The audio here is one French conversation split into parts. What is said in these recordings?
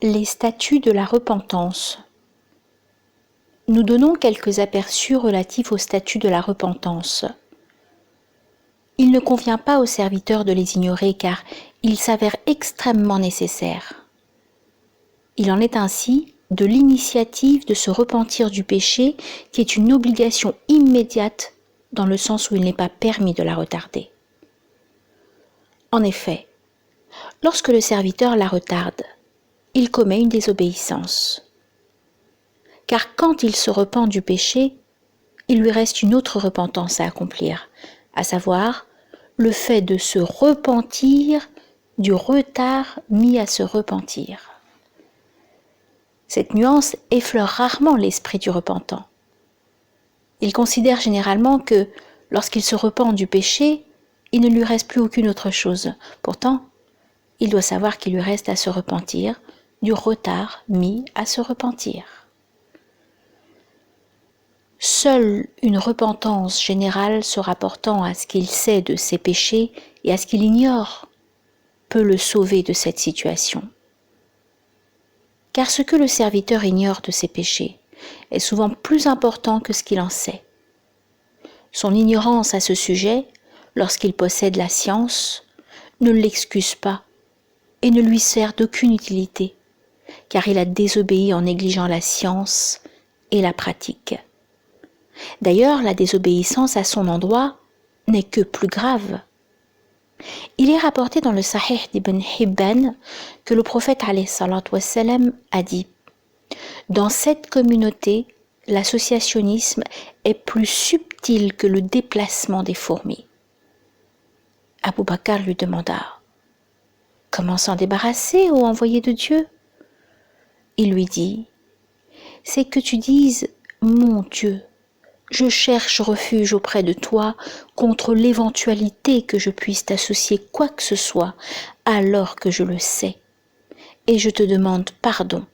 Les statuts de la repentance. Nous donnons quelques aperçus relatifs aux statuts de la repentance. Il ne convient pas aux serviteurs de les ignorer car ils s'avèrent extrêmement nécessaires. Il en est ainsi de l'initiative de se repentir du péché qui est une obligation immédiate dans le sens où il n'est pas permis de la retarder. En effet, lorsque le serviteur la retarde, il commet une désobéissance. Car quand il se repent du péché, il lui reste une autre repentance à accomplir, à savoir le fait de se repentir du retard mis à se repentir. Cette nuance effleure rarement l'esprit du repentant. Il considère généralement que, lorsqu'il se repent du péché, il ne lui reste plus aucune autre chose. Pourtant, il doit savoir qu'il lui reste à se repentir du retard mis à se repentir. Seule une repentance générale se rapportant à ce qu'il sait de ses péchés et à ce qu'il ignore peut le sauver de cette situation. Car ce que le serviteur ignore de ses péchés est souvent plus important que ce qu'il en sait. Son ignorance à ce sujet, lorsqu'il possède la science, ne l'excuse pas et ne lui sert d'aucune utilité, car il a désobéi en négligeant la science et la pratique. D'ailleurs, la désobéissance à son endroit n'est que plus grave. Il est rapporté dans le Sahih d'Ibn Hibban que le prophète alayhi salatu wassalam a dit « Dans cette communauté, l'associationnisme est plus subtil que le déplacement des fourmis. » Abu Bakr lui demanda « Comment s'en débarrasser, ô envoyé de Dieu ?» Il lui dit « C'est que tu dises « Mon Dieu ». Je cherche refuge auprès de toi contre l'éventualité que je puisse t'associer quoi que ce soit alors que je le sais, et je te demande pardon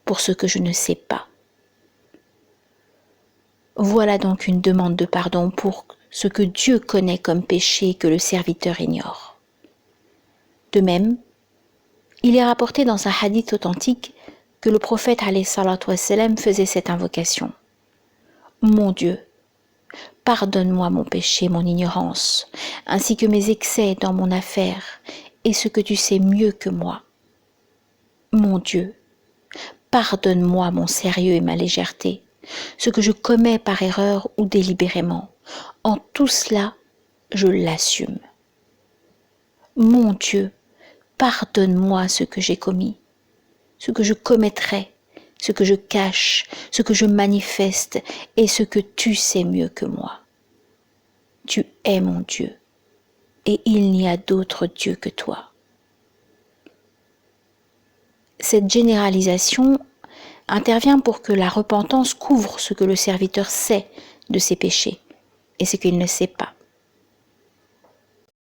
pour ce que je ne sais pas. Voilà donc une demande de pardon pour ce que Dieu connaît comme péché que le serviteur ignore. De même, il est rapporté dans un hadith authentique que le prophète alayhi salatu wassalam faisait cette invocation. Mon Dieu, pardonne-moi mon péché, mon ignorance, ainsi que mes excès dans mon affaire et ce que tu sais mieux que moi. Mon Dieu, pardonne-moi mon sérieux et ma légèreté, ce que je commets par erreur ou délibérément. En tout cela, je l'assume. Mon Dieu, pardonne-moi ce que j'ai commis, ce que je commettrai, ce que je cache, ce que je manifeste et ce que tu sais mieux que moi. Tu es mon Dieu et il n'y a d'autre Dieu que toi. Cette généralisation intervient pour que la repentance couvre ce que le serviteur sait de ses péchés et ce qu'il ne sait pas.